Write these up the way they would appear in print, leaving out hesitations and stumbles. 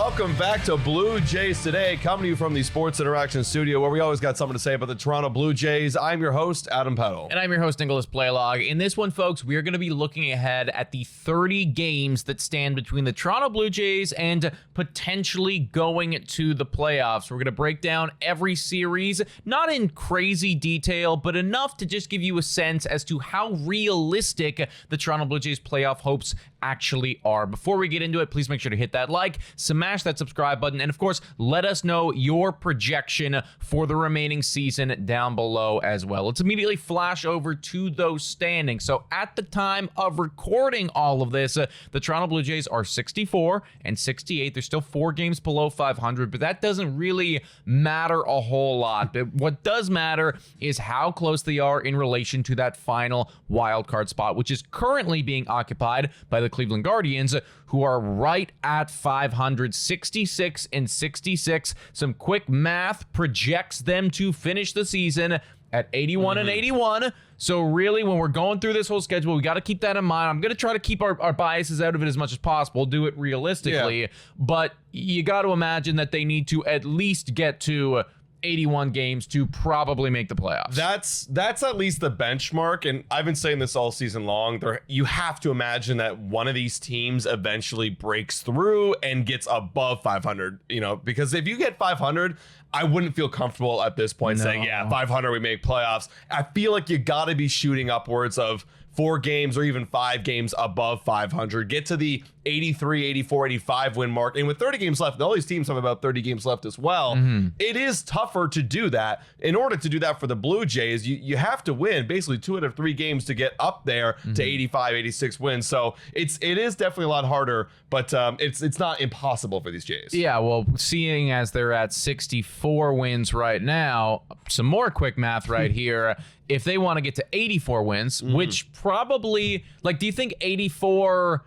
Welcome back to Blue Jays Today, coming to you from the Sports Interaction Studio, where we always got something to say about the Toronto Blue Jays. I'm your host, Adam Peddle. And I'm your host, Nicholas Playlog. In this one, folks, we are going to be looking ahead at the 30 games that stand between the Toronto Blue Jays and potentially going to the playoffs. We're going to break down every series, not in crazy detail, but enough to just give you a sense as to how realistic the Toronto Blue Jays playoff hopes actually are. Before we get into it, please make sure to hit that like, smash that subscribe button, and of course, let us know your projection for the remaining season down below as well. Let's immediately flash over to those standings. So at the time of recording all of this, the Toronto Blue Jays are 64 and 68. They're still 4 games below 500, but that doesn't really matter a whole lot. But what does matter is how close they are in relation to that final wild card spot, which is currently being occupied by the Cleveland Guardians, who are right at 500, 66 and 66. Some quick math projects them to finish the season at 81 and 81. So really, when we're going through this whole schedule, we got to keep that in mind. I'm going to try to keep our biases out of it as much as possible, do it realistically, but you got to imagine that they need to at least get to 81 games to probably make the playoffs. That's at least the benchmark, and I've been saying this all season long. You have to imagine that one of these teams eventually breaks through and gets above 500, because if you get 500, I wouldn't feel comfortable at this point saying, 500, we make playoffs. I feel like you got to be shooting upwards of 4 games or even 5 games above 500, get to the 83, 84, 85 win mark. And with 30 games left, all these teams have about 30 games left as well. It is tougher to do that. In order to do that for the Blue Jays, you have to win basically 2 out of 3 games to get up there to 85, 86 wins. So it is definitely a lot harder, but it's not impossible for these Jays. Yeah, well, seeing as they're at 64 wins right now, some more quick math right here. If they want to get to 84 wins, which probably, do you think 84,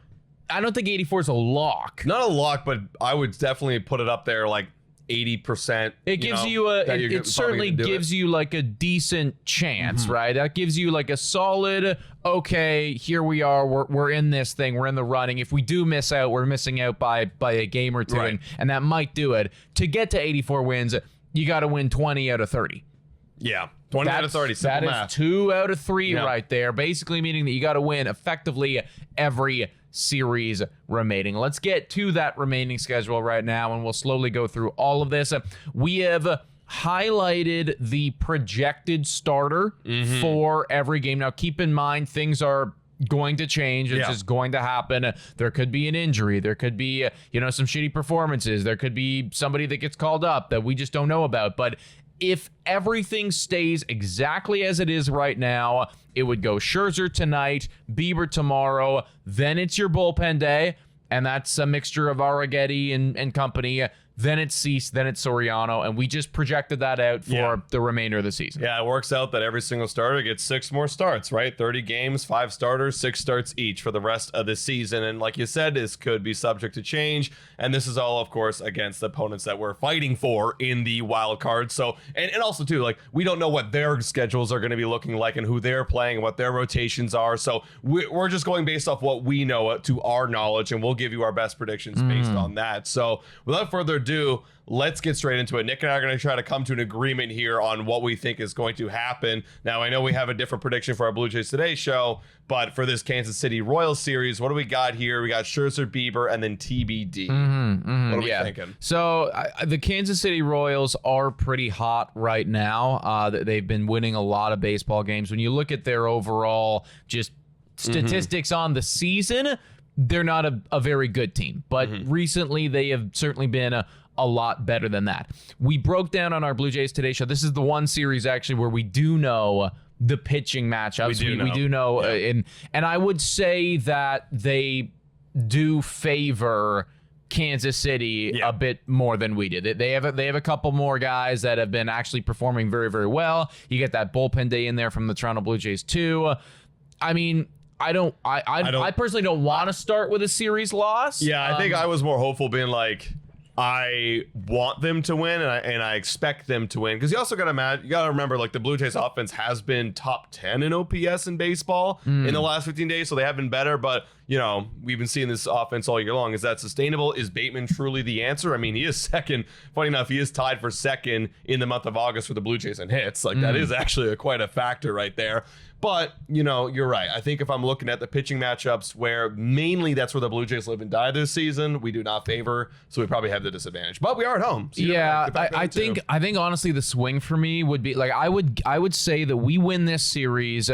I don't think 84 is a lock. Not a lock, but I would definitely put it up there 80%. It gives you it certainly gives you a decent chance, right? That gives you a solid, okay, here we are, we're in this thing, we're in the running. If we do miss out, we're missing out by a game or two, right. and that might do it. To get to 84 wins, you got to win 20 out of 30. Yeah. 20 out of 30, simple math. That is 2 out of 3 right there, basically meaning that you got to win effectively every series remaining. Let's get to that remaining schedule right now, and we'll slowly go through all of this. We have highlighted the projected starter for every game. Now, keep in mind, things are going to change. It's just going to happen. There could be an injury. There could be, some shitty performances. There could be somebody that gets called up that we just don't know about. But if everything stays exactly as it is right now, it would go Scherzer tonight, Bieber tomorrow, then it's your bullpen day, and that's a mixture of Arrighetti and company. Then it's Cease, then it's Soriano, and we just projected that out for the remainder of the season. Yeah, it works out that every single starter gets 6 more starts, right? 30 games, 5 starters, 6 starts each for the rest of the season. And like you said, this could be subject to change. And this is all, of course, against the opponents that we're fighting for in the wild card. So, and also too, we don't know what their schedules are going to be looking like and who they're playing and what their rotations are. So we're just going based off what we know to our knowledge, and we'll give you our best predictions based on that. So without further ado, let's get straight into it. Nick and I are going to try to come to an agreement here on what we think is going to happen. Now, I know we have a different prediction for our Blue Jays Today show, but for this Kansas City Royals series, what do we got here? We got Scherzer, Bieber, and then TBD. What are we thinking? So the Kansas City Royals are pretty hot right now. They've been winning a lot of baseball games. When you look at their overall just statistics on the season, they're not a very good team, but recently they have certainly been a lot better than that. We broke down on our Blue Jays Today show. This is the one series actually where we do know the pitching matchups. We do know, and I would say that they do favor Kansas City a bit more than we did. They have a couple more guys that have been actually performing very, very well. You get that bullpen day in there from the Toronto Blue Jays too. I mean, I personally don't want to start with a series loss. Yeah, I think I was more hopeful, being I want them to win, and I expect them to win, because you also got to remember, the Blue Jays offense has been top 10 in OPS in baseball in the last 15 days, so they have been better. But we've been seeing this offense all year long. Is that sustainable? Is Bateman truly the answer? I mean, he is second. Funny enough, he is tied for second in the month of August for the Blue Jays in hits. Like, that is actually quite a factor right there. But, you're right. I think if I'm looking at the pitching matchups where mainly that's where the Blue Jays live and die this season, we do not favor, so we probably have the disadvantage. But we are at home. So I think honestly the swing for me would be like I would say that we win this series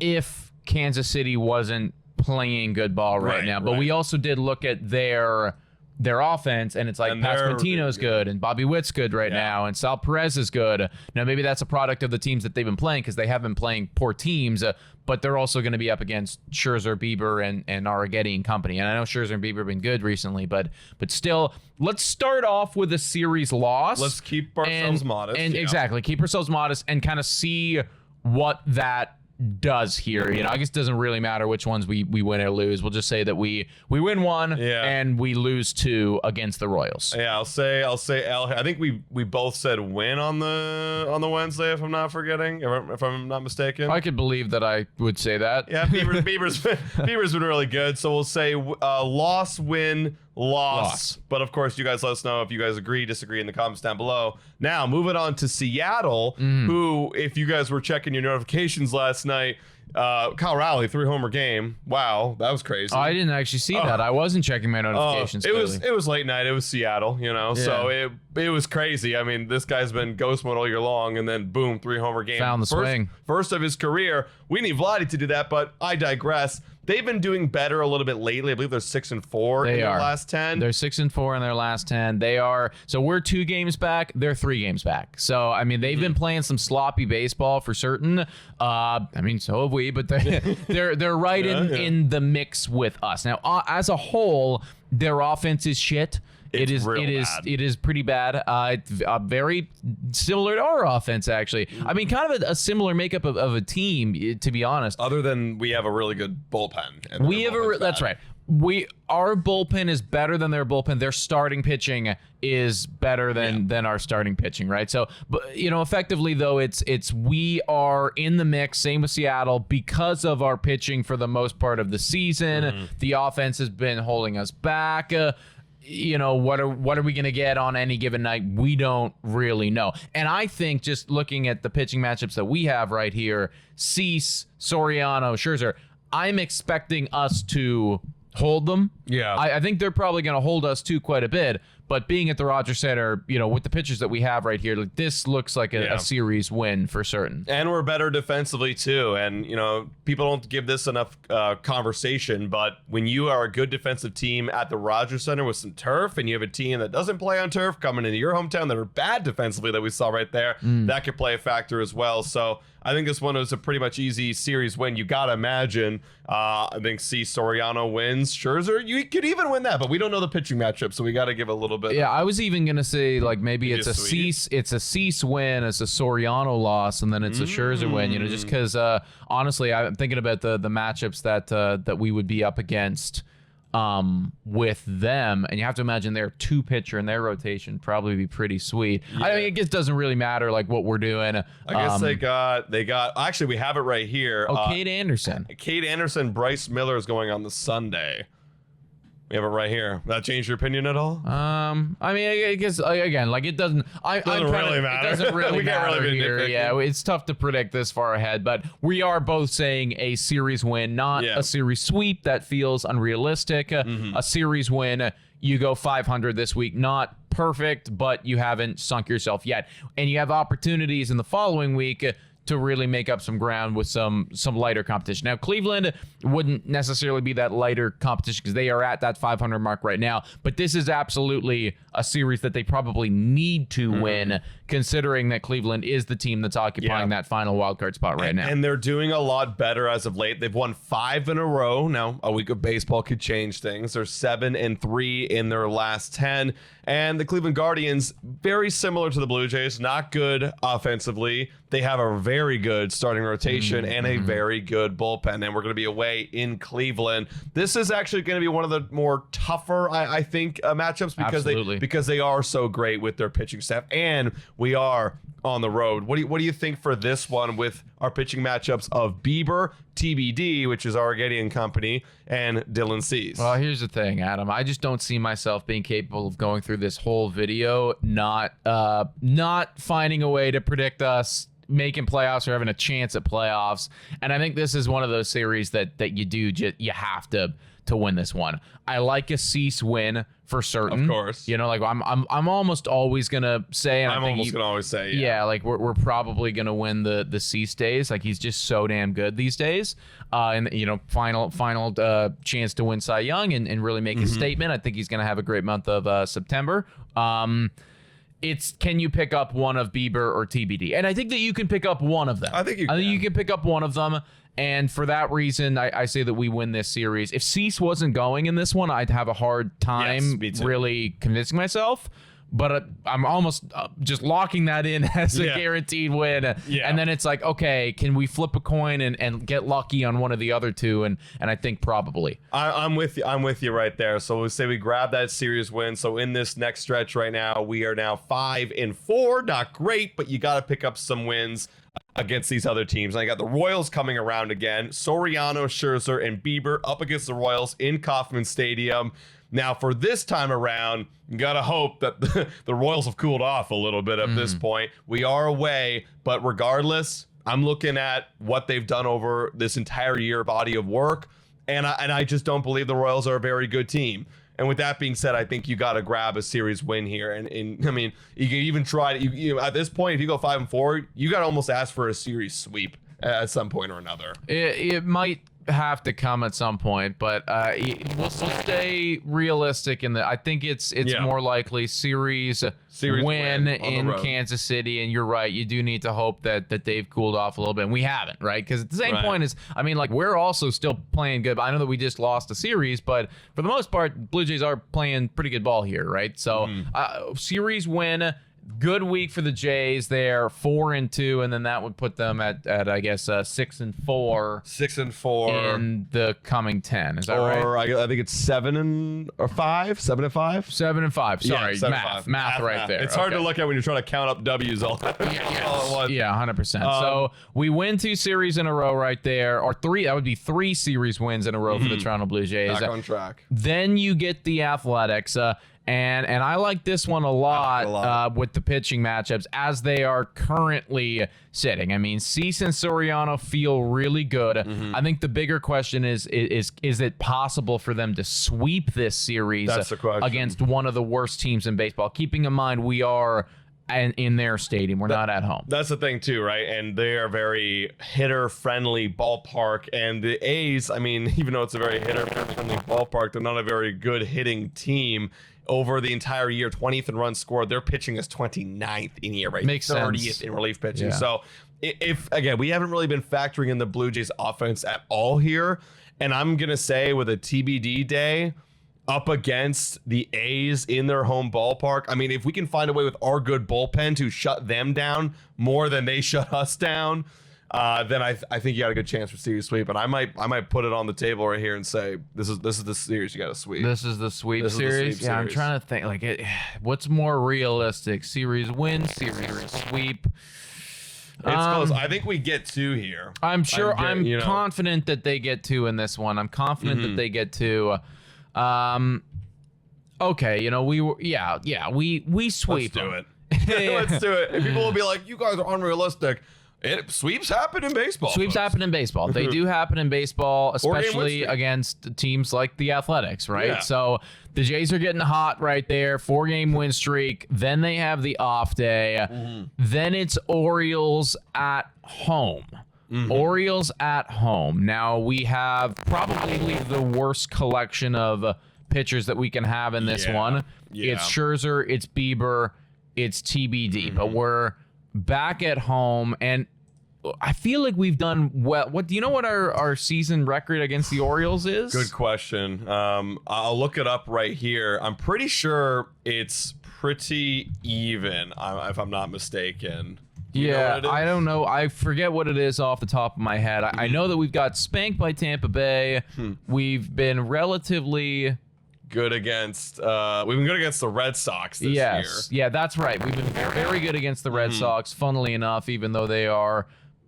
if Kansas City wasn't playing good ball right now. But we also did look at their offense, and it's like Pasquantino's good, and Bobby Witt's good right now, and Sal Perez is good. Now, maybe that's a product of the teams that they've been playing because they have been playing poor teams, but they're also going to be up against Scherzer, Bieber, and Arrighetti and company. And I know Scherzer and Bieber have been good recently, but still, let's start off with a series loss. Let's keep ourselves modest. And exactly, keep ourselves modest and kind of see what that does here. I guess it doesn't really matter which ones we win or lose. We'll just say that we win one and we lose two against the Royals. Yeah, I'll say L. I think we both said win on the Wednesday, if I'm not forgetting, if I'm not mistaken. I could believe that I would say that. Yeah, Bieber's been really good. So we'll say loss, win, loss. But of course, you guys let us know if you guys agree, disagree in the comments down below. Now, moving on to Seattle, who, if you guys were checking your notifications last night, Kyle Rowley, 3-homer game. Wow, that was crazy. Oh, I didn't actually see that. I wasn't checking my notifications. It was late night. It was Seattle, so it was crazy. I mean, this guy's been ghost mode all year long, and then boom, 3-homer game. Found the swing. First of his career. We need Vladdy to do that, but I digress. They've been doing better a little bit lately. I believe they're 6-4 in their last 10. They're 6-4 in their last 10. They are. So we're 2 games back. They're 3 games back. So I mean, they've been playing some sloppy baseball for certain. I mean, so have we. But they're right in the mix with us now. As a whole, their offense is shit. It is pretty bad. It's very similar to our offense, actually. I mean, kind of a similar makeup of a team, to be honest. Other than we have a really good bullpen. That's right. Our bullpen is better than their bullpen. Their starting pitching is better than our starting pitching, right? So, but effectively though, it's we are in the mix. Same with Seattle because of our pitching for the most part of the season. The offense has been holding us back. What are we going to get on any given night? We don't really know. And I think just looking at the pitching matchups that we have right here, Cease, Soriano, Scherzer, I'm expecting us to hold them. Yeah. I think they're probably going to hold us too quite a bit. But being at the Rogers Center, with the pitchers that we have right here, this looks like a series win for certain. And we're better defensively too. And, people don't give this enough conversation, but when you are a good defensive team at the Rogers Center with some turf, and you have a team that doesn't play on turf coming into your hometown that are bad defensively that we saw right there, that could play a factor as well. So I think this one was a pretty much easy series win. You got to imagine. I think Soriano wins. Scherzer, you could even win that, but we don't know the pitching matchup, so we got to give a little bit. Yeah, I was even gonna say like maybe it's a Cease win, it's a Soriano loss, and then it's a Scherzer win. Just because honestly, I'm thinking about the matchups that we would be up against with them, and you have to imagine their 2-pitcher in their rotation probably be pretty sweet. Yeah. I mean, it doesn't really matter like what we're doing. I guess they got actually we have it right here. Cade Anderson, Bryce Miller is going on the Sunday. We have it right here. That changed your opinion at all? I mean, I guess again, like it doesn't. It doesn't really matter. It doesn't really matter here. Yeah, it's tough to predict this far ahead, but we are both saying a series win, not a series sweep. That feels unrealistic. A series win. You go 500 this week, not perfect, but you haven't sunk yourself yet, and you have opportunities in the following week to really make up some ground with some lighter competition. Now, Cleveland wouldn't necessarily be that lighter competition because they are at that 500 mark right now, but this is absolutely a series that they probably need to win, considering that Cleveland is the team that's occupying that final wildcard spot right now. And they're doing a lot better as of late. They've won 5 in a row. Now, a week of baseball could change things. They're 7-3 in their last 10. And the Cleveland Guardians, very similar to the Blue Jays, not good offensively. They have a very good starting rotation and a very good bullpen. And we're going to be away in Cleveland. This is actually going to be one of the more tougher, I think, matchups because they are so great with their pitching staff. And we are on the road. What do you think for this one with our pitching matchups of Bieber, TBD, which is Arrighetti and company, and Dylan Cease? Well, here's the thing, Adam. I just don't see myself being capable of going through this whole video not finding a way to predict us making playoffs or having a chance at playoffs. And I think this is one of those series that you have to win this one. I like a Cease win for certain. Of course. You know, like I'm almost always gonna say, and I'm almost gonna always say, yeah, like we're probably gonna win the Cease days. Like he's just so damn good these days. And you know, final chance to win Cy Young and really make a statement. I think he's gonna have a great month of September. It's can you pick up one of Bieber or TBD? And I think that you can pick up one of them. I think you can pick up one of them. And for that reason, I say that we win this series. If Cease wasn't going in this one, I'd have a hard time really convincing myself. But I'm almost just locking that in as a guaranteed win. Yeah. And then it's like, okay, can we flip a coin and get lucky on one of the other two? And I think probably. I'm with you. I'm with you right there. So we say we grab that series win. So in this next stretch right now, we are now 5-4. Not great, but you got to pick up some wins against these other teams. And I got the Royals coming around again. Soriano, Scherzer, and Bieber up against the Royals in Kauffman Stadium. Now, for this time around, you got to hope that the Royals have cooled off a little bit at this point. We are away, but regardless, I'm looking at what they've done over this entire year body of work, and I just don't believe the Royals are a very good team. And with that being said, I think you got to grab a series win here. And I mean, you can even try to, you at this point, if you go 5-4, you got to almost ask for a series sweep at some point or another. It might have to come at some point, but we'll stay realistic in that. I think it's more likely series win in Kansas City. And you're right, you do need to hope that they've cooled off a little bit, and we haven't, right? Because at the same point is, I mean, like, we're also still playing good. I know that we just lost a series, but for the most part, Blue Jays are playing pretty good ball here, right? So series win. Good week for the Jays there, 4-2, and then that would put them at I guess 6-4. 6-4 in the coming 10. Is that right? Or I think it's 7-5. 7-5. 7-5. Sorry, yeah, math right there. It's hard to look at when you're trying to count up W's all at once. Yeah, 100%. So we win 2 series in a row right there, or 3. That would be 3 series wins in a row for the Toronto Blue Jays. Back on track. Then you get the Athletics. And I like this one a lot with the pitching matchups as they are currently sitting. I mean, Cease and Soriano feel really good. I think the bigger question is it possible for them to sweep this series against one of the worst teams in baseball? Keeping in mind we are in their stadium. We're not at home. That's the thing too, right? And they are very hitter-friendly ballpark. And the A's, I mean, even though it's a very hitter-friendly ballpark, they're not a very good hitting team. Over the entire year, 20th in runs scored. Their pitching is 29th in ERA, Makes 30th sense. in relief pitching. Yeah. So if again, we haven't really been factoring in the Blue Jays offense at all here. And I'm going to say with a TBD day up against the A's in their home ballpark, I mean, if we can find a way with our good bullpen to shut them down more than they shut us down, then I think you got a good chance for series sweep. And I might put it on the table right here and say this is the series you got to sweep. This is the sweep series. Yeah, I'm trying to think like what's more realistic: series win, series sweep. It's close. I think we get 2 here. I'm sure. I'm confident that they get 2 in this one. I'm confident that they get 2. Okay, you know we sweep. Let's do it. Let's do it. And people will be like, "You guys are unrealistic." Sweeps happen in baseball. Sweeps happen in baseball. They do happen in baseball, especially against teams like the Athletics, right? Yeah. So the Jays are getting hot right there. 4-game win streak. Then they have the off day. Then it's Orioles at home. Orioles at home. Now we have probably the worst collection of pitchers that we can have in this one. Yeah. It's Scherzer, it's Bieber, it's TBD. But we're back at home, and I feel like we've done well. What do you know what our season record against the Orioles is? Good question. I'll look it up right here. I'm pretty sure it's pretty even, if I'm not mistaken. Yeah, I don't know. I forget what it is off the top of my head. I know that we've got spanked by Tampa Bay. We've been relatively good against the Red Sox this year. Yeah, that's right. We've been very good against the Red Sox, funnily enough, even though they are,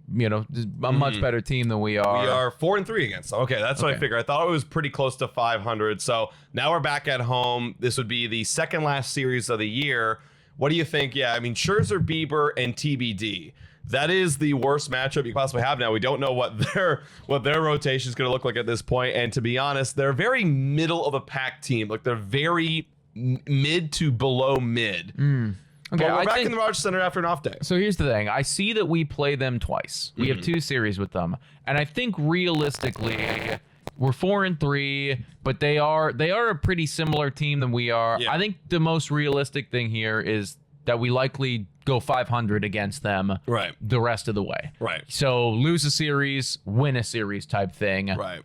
a much better team than we are. We are 4-3 against them. Okay, that's what I figured. I thought it was pretty close to 500. So now we're back at home. This would be the second last series of the year. What do you think? Yeah, I mean, Scherzer, Bieber, and TBD. That is the worst matchup you possibly have now. We don't know what their rotation is going to look like at this point. And to be honest, they're a very middle of a pack team. Like, they're very mid to below mid. Okay, but we're back in the Rogers Center after an off day. So here's the thing. I see that we play them twice. We have 2 series with them. And I think realistically, we're 4-3, but they are a pretty similar team than we are. Yeah. I think the most realistic thing here is that we likely go 500 against them the rest of the way. Right. So lose a series, win a series type thing. Right.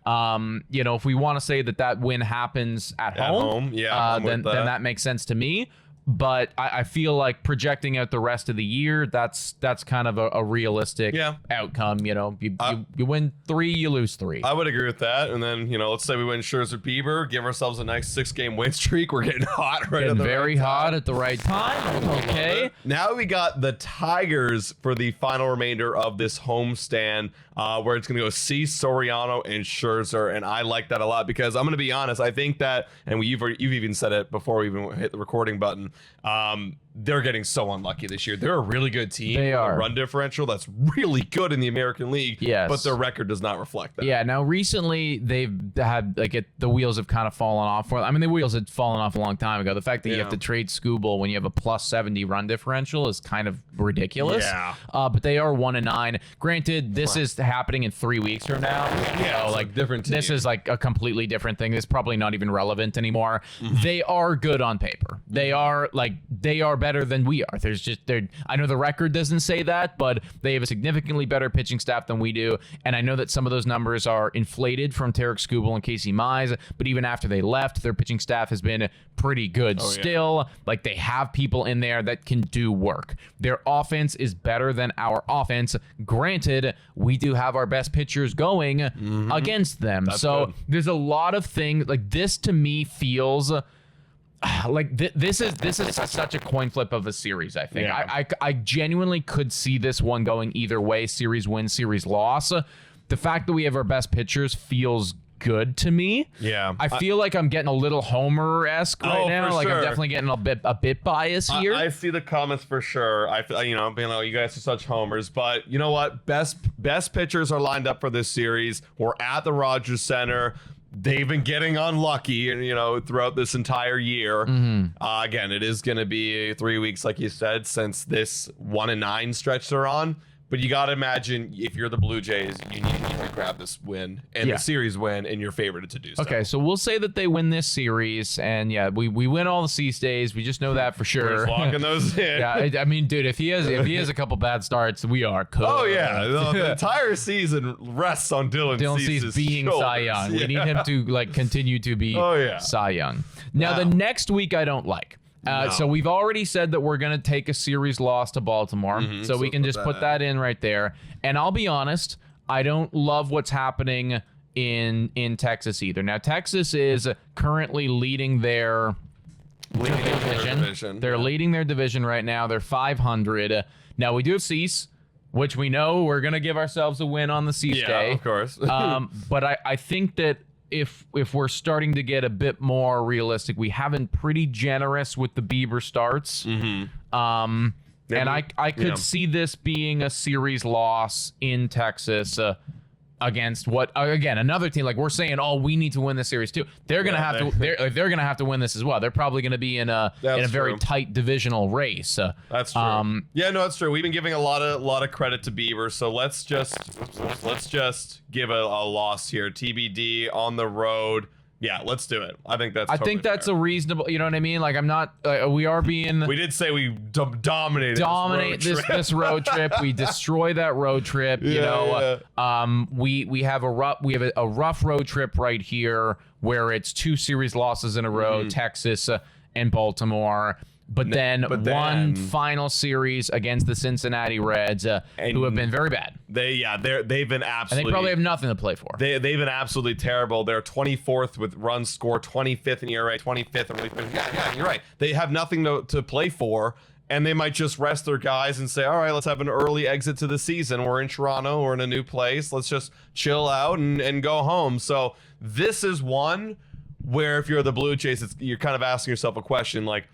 If we want to say that win happens at home, then that makes sense to me. But I feel like projecting out the rest of the year, that's kind of a realistic outcome. You win 3, you lose 3. I would agree with that. And then, let's say we win Scherzer, Bieber, give ourselves a nice 6-game win streak. We're getting hot very hot at the right time. Okay. Now we got the Tigers for the final remainder of this homestand, where it's going to go Cease, Soriano, and Scherzer. And I like that a lot because I'm going to be honest. I think that, and you've even said it before we even hit the recording button, they're getting so unlucky this year. They're a really good team. They are. A run differential that's really good in the American League. Yes. But their record does not reflect that. Yeah. Now, recently they've had the wheels have kind of fallen off for them. I mean, the wheels had fallen off a long time ago. The fact that you have to trade Skubal when you have a plus 70 run differential is kind of ridiculous. Yeah. But they are 1-9. Granted, this is happening in 3 weeks from now. Yeah. So, like different team. This is like a completely different thing. It's probably not even relevant anymore. They are good on paper. They are better than we are. I know the record doesn't say that, but they have a significantly better pitching staff than we do. And I know that some of those numbers are inflated from Tarek Skubal and Casey Mize, but even after they left, their pitching staff has been pretty good still. Like, they have people in there that can do work. Their offense is better than our offense. Granted, we do have our best pitchers going against them. That's so good. There's a lot of things like this to me feels like this is such a coin flip of a series. I think I genuinely could see this one going either way, series win, series loss. The fact that we have our best pitchers feels good to me. Yeah, I feel like I'm getting a little Homer-esque right now. Like, sure. I'm definitely getting a bit biased here. I see the comments for sure. I feel, you guys are such homers, but you know what? Best pitchers are lined up for this series. We're at the Rogers Center. They've been getting unlucky, throughout this entire year. Again, it is going to be 3 weeks, like you said, since this 1-9 stretch they're on. But you got to imagine, if you're the Blue Jays, you need to grab this win and the series win, and you're favored to do so. Okay, so we'll say that they win this series, and we win all the Cease days. We just know that for sure. We're just locking those in. Yeah, I mean, dude, if he has a couple bad starts, we are cooked. Oh yeah, the entire season rests on Dylan Cease's being shoulders. Cy Young. We need him to continue to be Cy Young. Now, the next week I don't like. So we've already said that we're going to take a series loss to Baltimore. So we can just put that in right there. And I'll be honest, I don't love what's happening in Texas either. Now, Texas is currently leading their division. They're leading their division right now. They're 500. Now, we do have Cease, which we know we're going to give ourselves a win on the Cease day. Yeah, of course. But I think that if we're starting to get a bit more realistic, we have been pretty generous with the Bieber starts. And I could see this being a series loss in Texas against another team. Like, we're saying, we need to win this series too. They're gonna have to. They're gonna have to win this as well. They're probably gonna be in a very tight divisional race. That's true. That's true. We've been giving a lot of credit to Bieber, so let's just give a loss here. TBD on the road. Yeah, let's do it. I think that's a reasonable. You know what I mean? Like, I'm not. We are being. We did say we dominate this road trip. We destroy that road trip. We have a rough road trip right here where it's 2 series losses in a row, Texas and Baltimore. But then one final series against the Cincinnati Reds, who have been very bad. They've been absolutely. And they probably have nothing to play for. They've been absolutely terrible. They're 24th with runs scored, 25th in ERA, 25th in relief. Yeah, you're right. They have nothing to play for, and they might just rest their guys and say, all right, let's have an early exit to the season. We're in Toronto. We're in a new place. Let's just chill out and go home. So this is one where if you're the Blue Jays, you're kind of asking yourself a question like,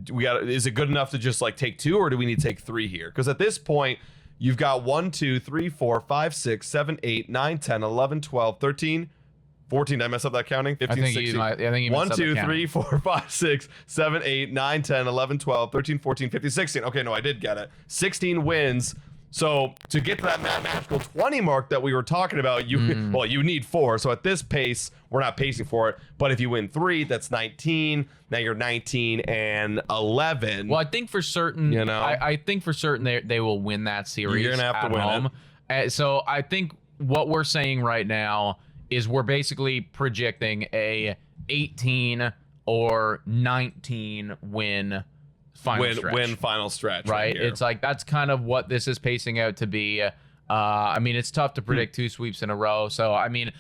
is it good enough to just like take 2, or do we need to take 3 here? Because at this point, you've got 1, 2, 3, 4, 5, 6, 7, 8, 9, 10, 11, 12, 13, 14. Did I mess up that counting? 15, 16. I think you 1, messed 2, up the 3, 4, 5, 6, 7, 8, 9, 10, 11, 12, 13, 14, 15, 16. Okay, no, I did get it. 16 wins. So to get to that magical 20 mark that we were talking about, you need 4. So at this pace, we're not pacing for it. But if you win 3, that's 19. Now you're 19 and 11. Well, I think for certain, I think for certain they will win that series. You're gonna have to win home. So I think what we're saying right now is we're basically projecting a 18 or 19 win final stretch, right? It's like that's kind of what this is pacing out to be. I mean, it's tough to predict 2 sweeps in a row. So I mean,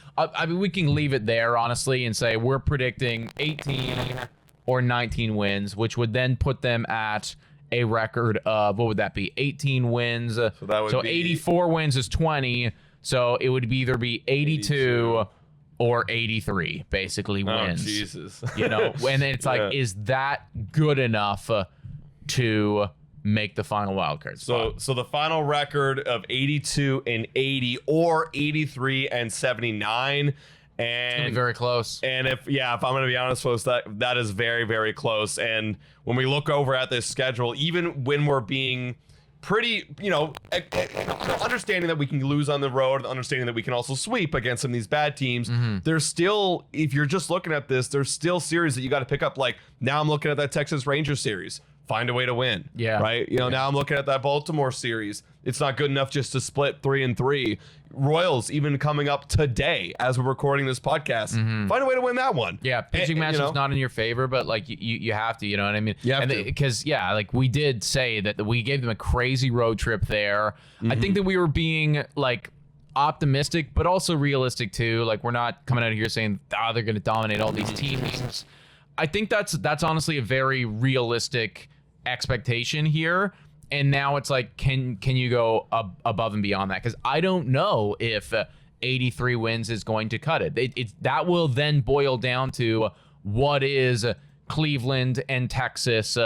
we can leave it there honestly and say we're predicting 18 or 19 wins, which would then put them at a record of, what would that be? 18 wins. So that would be 84 wins is 20. So it would either be 82 or 83 basically wins. Oh, Jesus. And it's like, is that good enough to make the final wildcard spot? So the final record of 82 and 80 or 83 and 79. And it's gonna be very close. And if I'm gonna be honest, folks, that is very, very close. And when we look over at this schedule, even when we're being pretty, understanding that we can lose on the road, understanding that we can also sweep against some of these bad teams, there's still, if you're just looking at this, there's still series that you got to pick up. Like now I'm looking at that Texas Rangers series. Find a way to win. Yeah. Right. Now I'm looking at that Baltimore series. It's not good enough just to split 3-3. Royals even coming up today as we're recording this podcast. Find a way to win that one. Yeah. Pitching matchup's not in your favor, but like you have to, you know what I mean? You have to. Because like we did say that we gave them a crazy road trip there. I think that we were being like optimistic, but also realistic too. Like we're not coming out of here saying, they're going to dominate all these teams. I think that's honestly a very realistic expectation here, and now it's like, can you go above and beyond that? Because I don't know if 83 wins is going to cut it. That will then boil down to what is Cleveland and Texas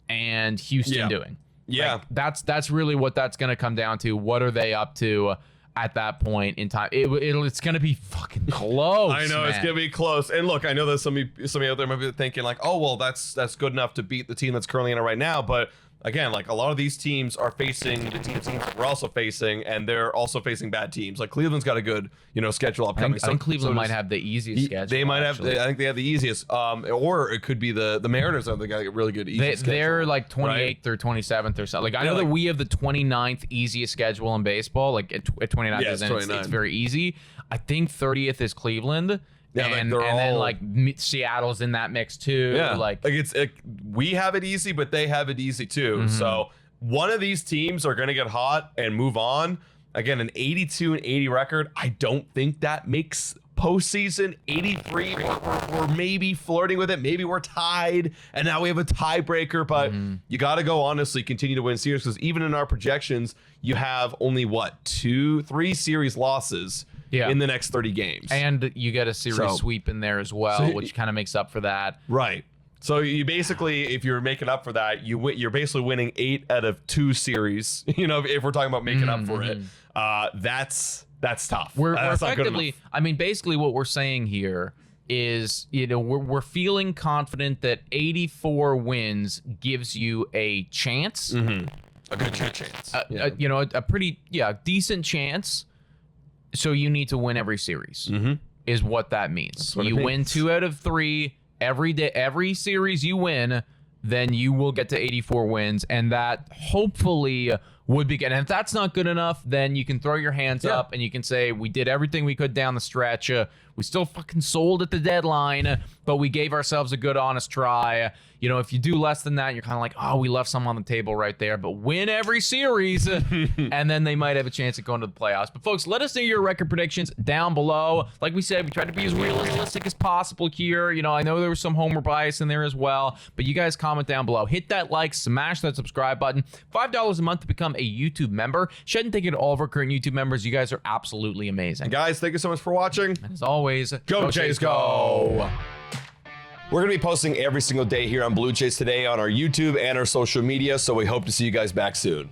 and Houston doing. Yeah, like, that's really what that's going to come down to. What are they up to at that point in time? It's going to be fucking close. I know, man. It's going to be close. And look, I know that somebody out there might be thinking like, oh, well, that's good enough to beat the team that's currently in it right now. But again, like a lot of these teams are facing the teams that we're also facing, and they're also facing bad teams. Like Cleveland's got a good, schedule upcoming. I think Cleveland might have the easiest schedule. They might have. I think they have the easiest. Or it could be the Mariners. I think they got a really good easy schedule. They're like 28th or 27th or something. Like I know that we have the 29th easiest schedule in baseball. Like at 29th, it's very easy. I think 30th is Cleveland. Yeah, and then like Seattle's in that mix too. Yeah, like we have it easy, but they have it easy too. So one of these teams are going to get hot and move on. Again, an 82 and 80 record. I don't think that makes postseason. 83, we're maybe flirting with it. Maybe we're tied, and now we have a tiebreaker. But you got to go honestly continue to win series, because even in our projections, you have only 3 series losses. In the next 30 games. And you get a series sweep in there as well, which kind of makes up for that. Right. So you basically, if you're making up for that, you're basically winning 8 out of 2 series. If we're talking about making up for it, that's tough. We're effectively, I mean, basically what we're saying here is, we're feeling confident that 84 wins gives you a chance. A good chance. A pretty, decent chance. So you need to win every series, is what that means. You win 2 out of 3 every day. Every series you win, then you will get to 84 wins, and that hopefully would be good. And if that's not good enough, then you can throw your hands up and you can say, we did everything we could down the stretch. We still fucking sold at the deadline, but we gave ourselves a good, honest try. You know, if you do less than that, you're kind of like, oh, we left some on the table right there, but win every series, and then they might have a chance at going to the playoffs. But folks, let us know your record predictions down below. Like we said, we tried to be as realistic as possible here. You know, I know there was some homer bias in there as well, but you guys comment down below. Hit that like, smash that subscribe button. $5 a month to become a YouTube member. Shouldn't take it to all of our current YouTube members. You guys are absolutely amazing. Guys, thank you so much for watching. And as always, go Jays, go! We're going to be posting every single day here on Blue Jays Today on our YouTube and our social media, so we hope to see you guys back soon.